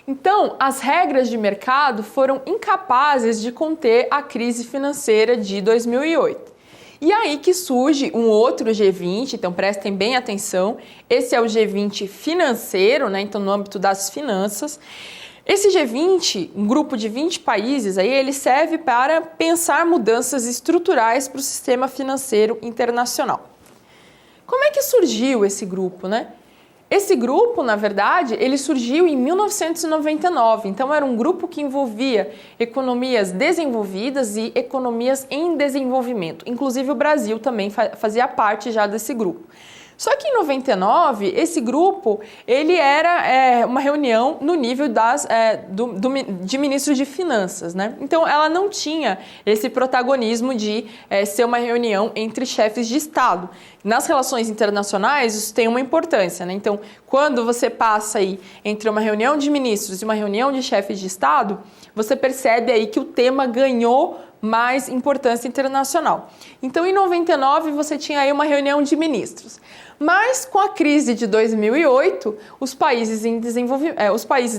Então, as regras de mercado foram incapazes de conter a crise financeira de 2008. E aí que surge um outro G20, então prestem bem atenção, esse é o G20 financeiro, né? Então no âmbito das finanças. Esse G20, um grupo de 20 países, aí, ele serve para pensar mudanças estruturais para o sistema financeiro internacional. Como é que surgiu esse grupo, né? Esse grupo, na verdade, ele surgiu em 1999, então era um grupo que envolvia economias desenvolvidas e economias em desenvolvimento. Inclusive o Brasil também fazia parte já desse grupo. Só que em 99, esse grupo, ele era uma reunião no nível de ministros de finanças, né? Então, ela não tinha esse protagonismo de ser uma reunião entre chefes de Estado. Nas relações internacionais, isso tem uma importância, né? Então, quando você passa aí entre uma reunião de ministros e uma reunião de chefes de Estado, você percebe aí que o tema ganhou mais importância internacional. Então, em 99, você tinha aí uma reunião de ministros. Mas com a crise de 2008, os países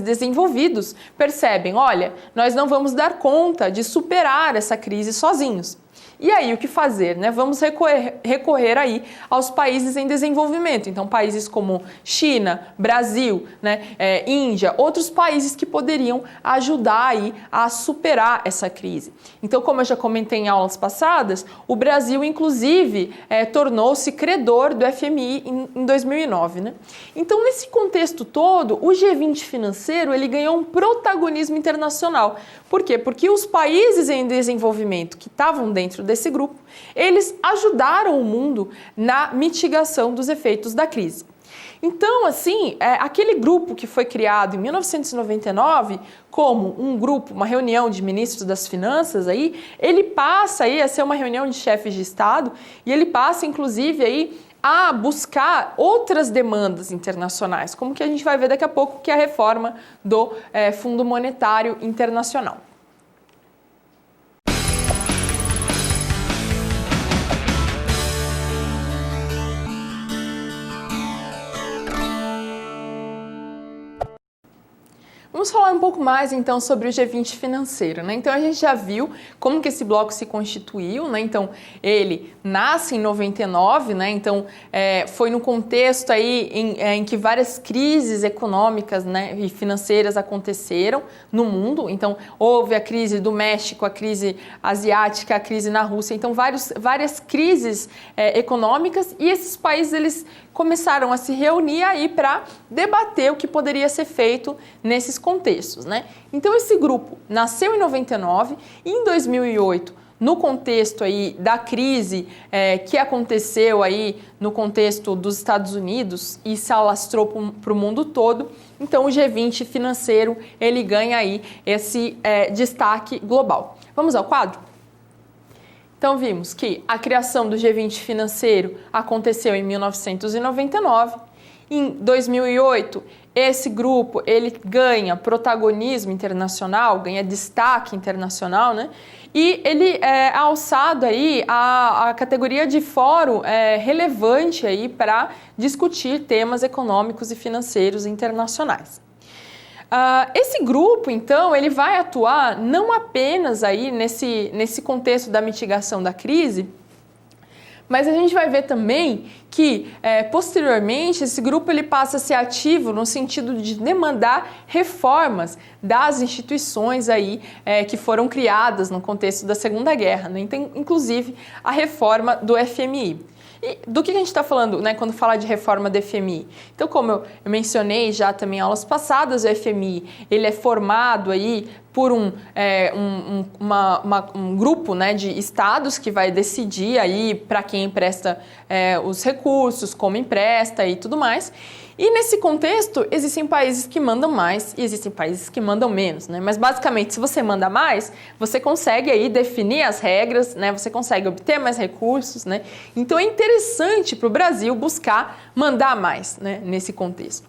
desenvolvidos percebem, olha, nós não vamos dar conta de superar essa crise sozinhos. E aí, o que fazer, né? Vamos recorrer aí aos países em desenvolvimento. Então, países como China, Brasil, né, Índia, outros países que poderiam ajudar aí a superar essa crise. Então, como eu já comentei em aulas passadas, o Brasil, inclusive, tornou-se credor do FMI em 2009, né? Então, nesse contexto todo, o G20 financeiro, ele ganhou um protagonismo internacional. Por quê? Porque os países em desenvolvimento que estavam dentro desse grupo, eles ajudaram o mundo na mitigação dos efeitos da crise. Então, assim, aquele grupo que foi criado em 1999 como um grupo, uma reunião de ministros das finanças, aí, ele passa aí a ser uma reunião de chefes de Estado e ele passa, inclusive, aí, a buscar outras demandas internacionais, como que a gente vai ver daqui a pouco, que é a reforma do Fundo Monetário Internacional. Vamos falar um pouco mais, então, sobre o G20 financeiro, né? Então, a gente já viu como que esse bloco se constituiu, né? Então, ele nasce em 99, né? Então, foi no contexto aí em que várias crises econômicas, né, e financeiras aconteceram no mundo. Então, houve a crise do México, a crise asiática, a crise na Rússia. Então, várias crises econômicas, e esses países, eles começaram a se reunir aí para debater o que poderia ser feito nesses contextos, né? Então, esse grupo nasceu em 99 e em 2008, no contexto aí da crise que aconteceu aí no contexto dos Estados Unidos e se alastrou para o mundo todo, então o G20 financeiro, ele ganha aí esse destaque global. Vamos ao quadro? Então, vimos que a criação do G20 financeiro aconteceu em 1999. Em 2008, esse grupo ele ganha protagonismo internacional, ganha destaque internacional, né? E ele é alçado aí a categoria de fórum relevante aí para discutir temas econômicos e financeiros internacionais. Esse grupo, então, ele vai atuar não apenas aí nesse contexto da mitigação da crise, mas a gente vai ver também que, posteriormente, esse grupo ele passa a ser ativo no sentido de demandar reformas das instituições aí, que foram criadas no contexto da Segunda Guerra, né? Então, inclusive a reforma do FMI. E do que a gente está falando, né, quando fala de reforma do FMI? Então, como eu mencionei já também em aulas passadas, o FMI ele é formado aí por um grupo, né, de estados que vai decidir aí para quem empresta os recursos, como empresta e tudo mais. E nesse contexto, existem países que mandam mais e existem países que mandam menos, né? Mas basicamente, se você manda mais, você consegue aí definir as regras, né? Você consegue obter mais recursos, né? Então é interessante para o Brasil buscar mandar mais, né, nesse contexto.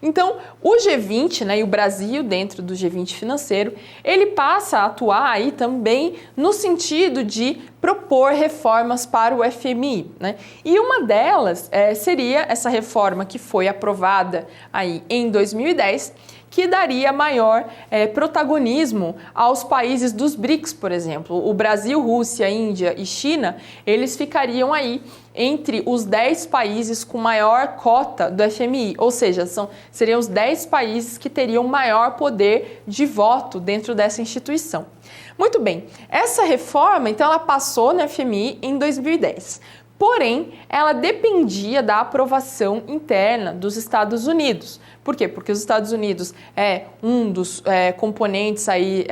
Então, o G20, né, e o Brasil dentro do G20 financeiro, ele passa a atuar aí também no sentido de propor reformas para o FMI, né? E uma delas seria essa reforma que foi aprovada aí em 2010, que daria maior protagonismo aos países dos BRICS, por exemplo. O Brasil, Rússia, Índia e China, eles ficariam aí entre os 10 países com maior cota do FMI, ou seja, seriam os 10 países que teriam maior poder de voto dentro dessa instituição. Muito bem, essa reforma, então, ela passou no FMI em 2010. Porém, ela dependia da aprovação interna dos Estados Unidos. Por quê? Porque os Estados Unidos é um dos componentes aí,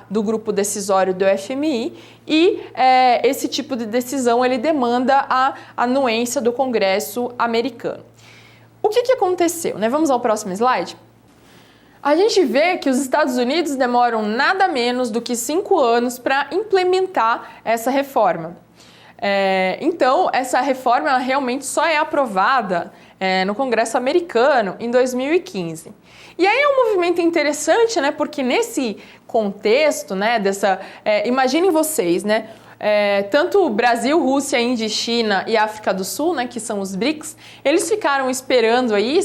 do grupo decisório do FMI e esse tipo de decisão ele demanda a anuência do Congresso americano. O que aconteceu, né? Vamos ao próximo slide? A gente vê que os Estados Unidos demoram nada menos do que 5 anos para implementar essa reforma. Então, essa reforma ela realmente só é aprovada no Congresso americano em 2015. E aí é um movimento interessante, né, porque nesse contexto, né, imaginem vocês, né, tanto Brasil, Rússia, Índia, China e África do Sul, né, que são os BRICS, eles ficaram esperando aí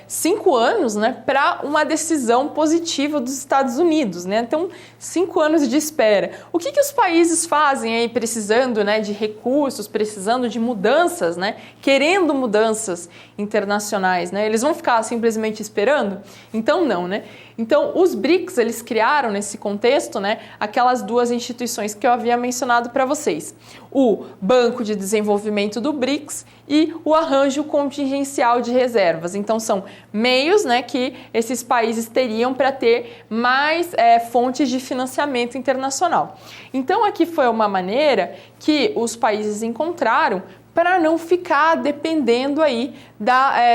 5 anos, né, para uma decisão positiva dos Estados Unidos, né? Então, 5 anos de espera. O que os países fazem aí precisando, né, de recursos, precisando de mudanças, né, querendo mudanças internacionais, né? Eles vão ficar simplesmente esperando? Então, não, né? Então, os BRICS, eles criaram nesse contexto, né, aquelas duas instituições que eu havia mencionado para vocês. O Banco de Desenvolvimento do BRICS e o Arranjo Contingencial de Reservas. Então, são meios, né, que esses países teriam para ter mais fontes de financiamento internacional. Então, aqui foi uma maneira que os países encontraram para não ficar dependendo aí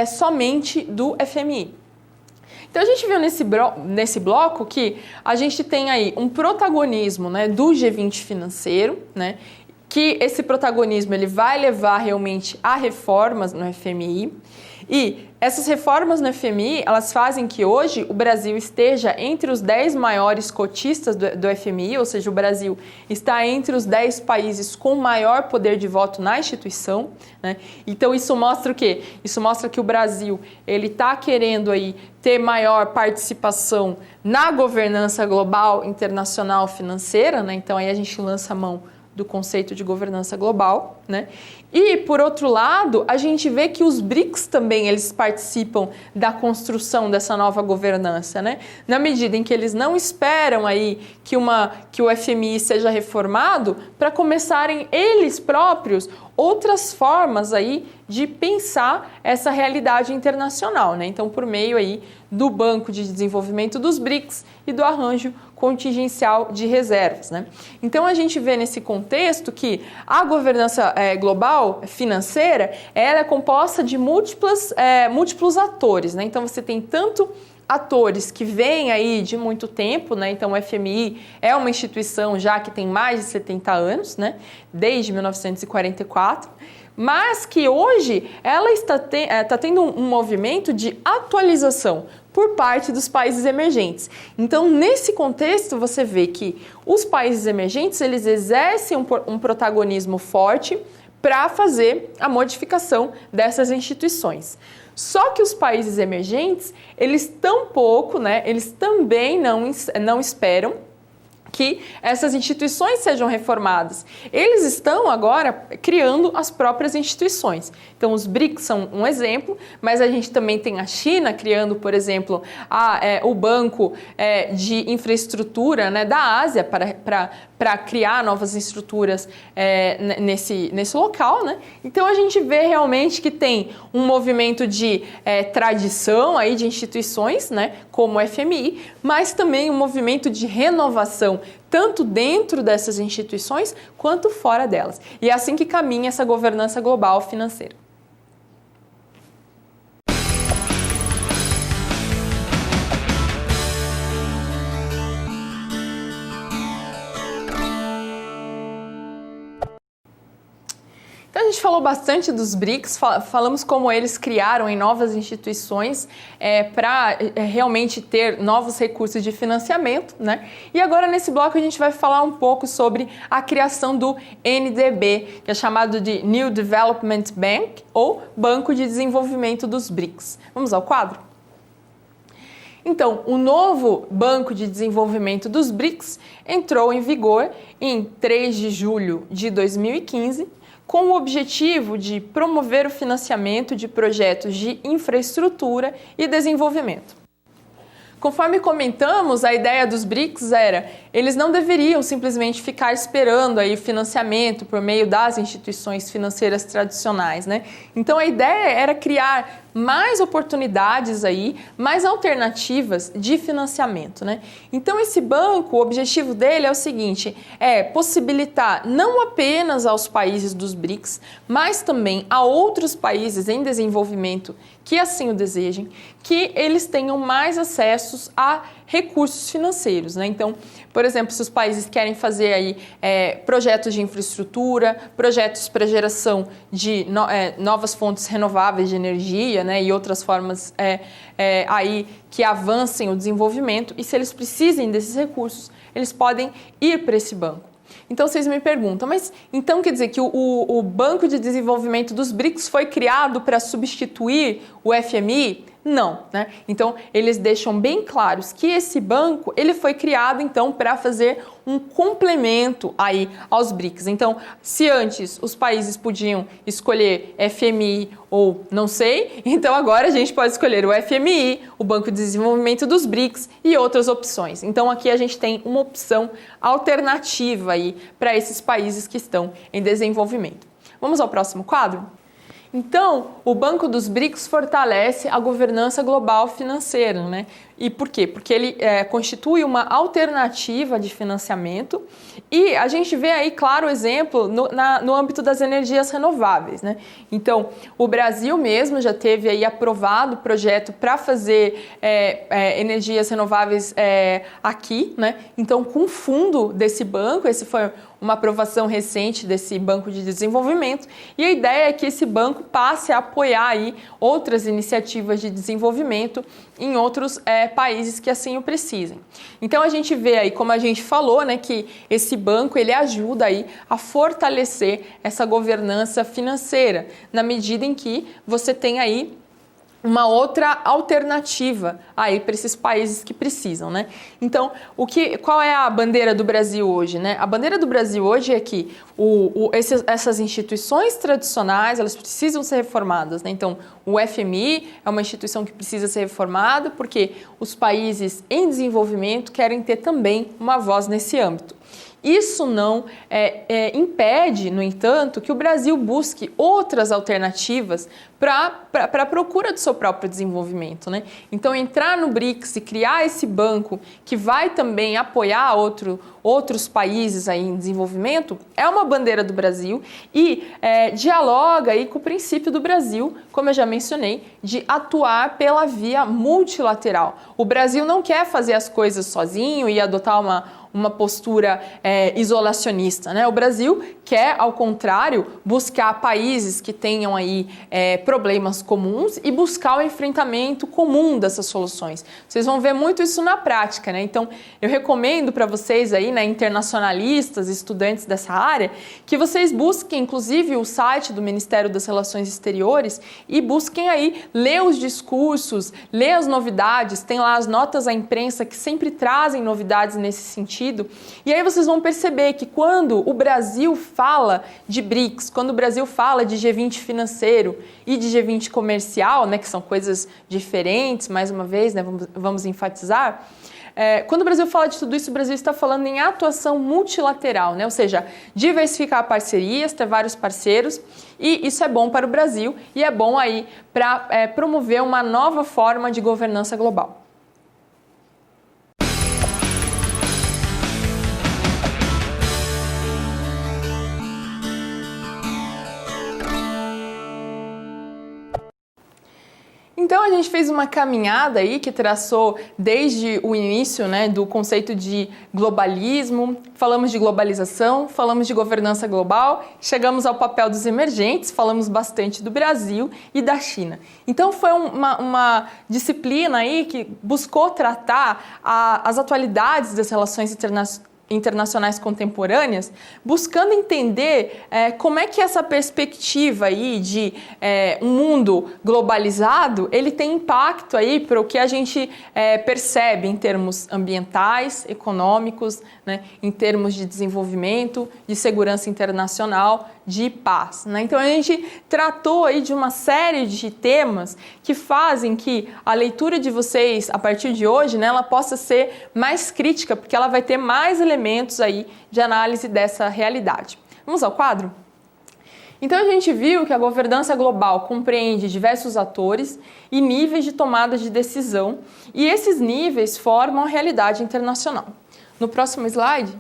somente do FMI. Então, a gente viu nesse bloco que a gente tem aí um protagonismo, né, do G20 financeiro, né, que esse protagonismo ele vai levar realmente a reformas no FMI. E essas reformas no FMI, elas fazem que hoje o Brasil esteja entre os 10 maiores cotistas do FMI, ou seja, o Brasil está entre os 10 países com maior poder de voto na instituição, né? Então isso mostra o quê? Isso mostra que o Brasil ele está querendo aí ter maior participação na governança global, internacional, financeira, né? Então aí a gente lança a mão do conceito de governança global, né? E, por outro lado, a gente vê que os BRICS também, eles participam da construção dessa nova governança, né? Na medida em que eles não esperam aí que o FMI seja reformado para começarem eles próprios outras formas aí de pensar essa realidade internacional, né? Então, por meio aí do Banco de Desenvolvimento dos BRICS e do Arranjo Contingencial de Reservas, né? Então, a gente vê nesse contexto que a governança global financeira, ela é composta de múltiplos atores, né? Então, você tem tanto atores que vêm aí de muito tempo, né? Então, o FMI é uma instituição já que tem mais de 70 anos, né? Desde 1944, mas que hoje ela está tendo um movimento de atualização por parte dos países emergentes. Então, nesse contexto, você vê que os países emergentes, eles exercem um protagonismo forte para fazer a modificação dessas instituições. Só que os países emergentes, eles tampouco, né, eles também não esperam que essas instituições sejam reformadas. Eles estão agora criando as próprias instituições. Então, os BRICS são um exemplo, mas a gente também tem a China criando, por exemplo, o Banco de Infraestrutura, né, da Ásia para criar novas estruturas nesse local, né? Então, a gente vê realmente que tem um movimento de tradição aí de instituições, né, como o FMI, mas também um movimento de renovação, tanto dentro dessas instituições quanto fora delas. E é assim que caminha essa governança global financeira. Então, a gente falou bastante dos BRICS, falamos como eles criaram em novas instituições para realmente ter novos recursos de financiamento, né? E agora, nesse bloco, a gente vai falar um pouco sobre a criação do NDB, que é chamado de New Development Bank, ou Banco de Desenvolvimento dos BRICS. Vamos ao quadro? Então, o novo Banco de Desenvolvimento dos BRICS entrou em vigor em 3 de julho de 2015, com o objetivo de promover o financiamento de projetos de infraestrutura e desenvolvimento. Conforme comentamos, a ideia dos BRICS eles não deveriam simplesmente ficar esperando aí financiamento por meio das instituições financeiras tradicionais, né? Então a ideia era criar mais oportunidades aí, mais alternativas de financiamento, né? Então esse banco, o objetivo dele é o seguinte, possibilitar não apenas aos países dos BRICS, mas também a outros países em desenvolvimento que assim o desejem, que eles tenham mais acessos a recursos financeiros, né? Então, por exemplo, se os países querem fazer aí projetos de infraestrutura, projetos para geração de novas fontes renováveis de energia, né? E outras formas aí que avancem o desenvolvimento, e se eles precisem desses recursos, eles podem ir para esse banco. Então, vocês me perguntam, mas então quer dizer que o Banco de Desenvolvimento dos BRICS foi criado para substituir o FMI? Não, né? Então, eles deixam bem claros que esse banco, ele foi criado, então, para fazer um complemento aí aos BRICS. Então, se antes os países podiam escolher FMI ou não sei, então agora a gente pode escolher o FMI, o Banco de Desenvolvimento dos BRICS e outras opções. Então, aqui a gente tem uma opção alternativa aí para esses países que estão em desenvolvimento. Vamos ao próximo quadro? Então, o Banco dos BRICS fortalece a governança global financeira, né? E por quê? Porque ele constitui uma alternativa de financiamento e a gente vê aí, claro, o exemplo no âmbito das energias renováveis, né? Então, o Brasil mesmo já teve aí aprovado o projeto para fazer energias renováveis aqui, né? Então, com o fundo desse banco, esse foi uma aprovação recente desse Banco de Desenvolvimento, e a ideia é que esse banco passe a apoiar aí outras iniciativas de desenvolvimento em outros países que assim o precisem. Então a gente vê aí, como a gente falou, né, que esse banco ele ajuda aí a fortalecer essa governança financeira, na medida em que você tem aí uma outra alternativa aí para esses países que precisam, né? Então, qual é a bandeira do Brasil hoje, né? A bandeira do Brasil hoje é que essas instituições tradicionais, elas precisam ser reformadas, né? Então, o FMI é uma instituição que precisa ser reformada porque os países em desenvolvimento querem ter também uma voz nesse âmbito. Isso não impede, no entanto, que o Brasil busque outras alternativas para a procura do seu próprio desenvolvimento, né? Então, entrar no BRICS e criar esse banco que vai também apoiar outros países aí em desenvolvimento é uma bandeira do Brasil e dialoga aí com o princípio do Brasil, como eu já mencionei, de atuar pela via multilateral. O Brasil não quer fazer as coisas sozinho e adotar uma postura isolacionista, né? O Brasil quer, ao contrário, buscar países que tenham aí problemas comuns e buscar o enfrentamento comum dessas soluções. Vocês vão ver muito isso na prática, né? Então, eu recomendo para vocês aí, né, internacionalistas, estudantes dessa área, que vocês busquem, inclusive, o site do Ministério das Relações Exteriores e busquem aí ler os discursos, ler as novidades, tem lá as notas à imprensa que sempre trazem novidades nesse sentido. E aí vocês vão perceber que quando o Brasil fala de BRICS, quando o Brasil fala de G20 financeiro e de G20 comercial, né, que são coisas diferentes, mais uma vez, né, vamos enfatizar, quando o Brasil fala de tudo isso, o Brasil está falando em atuação multilateral, né? Ou seja, diversificar parcerias, ter vários parceiros, e isso é bom para o Brasil e é bom aí para promover uma nova forma de governança global. Então a gente fez uma caminhada aí que traçou desde o início, né, do conceito de globalismo, falamos de globalização, falamos de governança global, chegamos ao papel dos emergentes, falamos bastante do Brasil e da China. Então foi uma disciplina aí que buscou tratar as atualidades das relações internacionais contemporâneas, buscando entender como é que essa perspectiva aí de um mundo globalizado, ele tem impacto aí para o que a gente percebe em termos ambientais, econômicos, né, em termos de desenvolvimento, de segurança internacional, de paz, né? Então a gente tratou aí de uma série de temas que fazem que a leitura de vocês a partir de hoje, né, ela possa ser mais crítica, porque ela vai ter mais elementos aí de análise dessa realidade. Vamos ao quadro? Então a gente viu que a governança global compreende diversos atores e níveis de tomada de decisão, e esses níveis formam a realidade internacional. No próximo slide,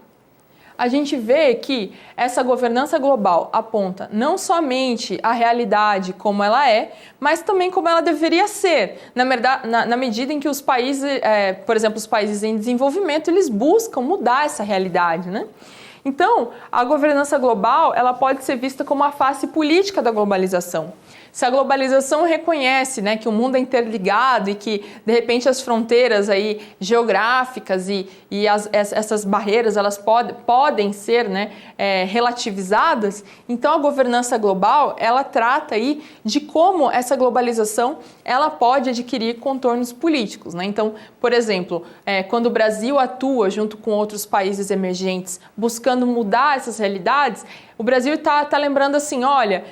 a gente vê que essa governança global aponta não somente a realidade como ela é, mas também como ela deveria ser, na medida em que os países, por exemplo, os países em desenvolvimento, eles buscam mudar essa realidade, né? Então, a governança global, ela pode ser vista como a face política da globalização. Se a globalização reconhece, né, que o mundo é interligado e que, de repente, as fronteiras aí geográficas e essas barreiras elas podem ser, né, relativizadas, então a governança global ela trata aí de como essa globalização ela pode adquirir contornos políticos, né? Então, por exemplo, quando o Brasil atua junto com outros países emergentes buscando mudar essas realidades, o Brasil está lembrando assim, olha,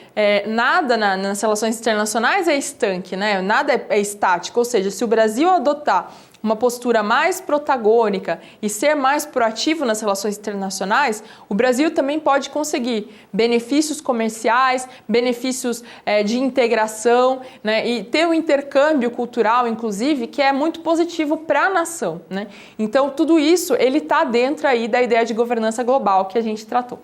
nada nas relações internacionais é estanque, né? Nada é estático, ou seja, se o Brasil adotar uma postura mais protagônica e ser mais proativo nas relações internacionais, o Brasil também pode conseguir benefícios comerciais, benefícios de integração, né, e ter um intercâmbio cultural, inclusive, que é muito positivo para a nação, né? Então, tudo isso ele está dentro aí da ideia de governança global que a gente tratou.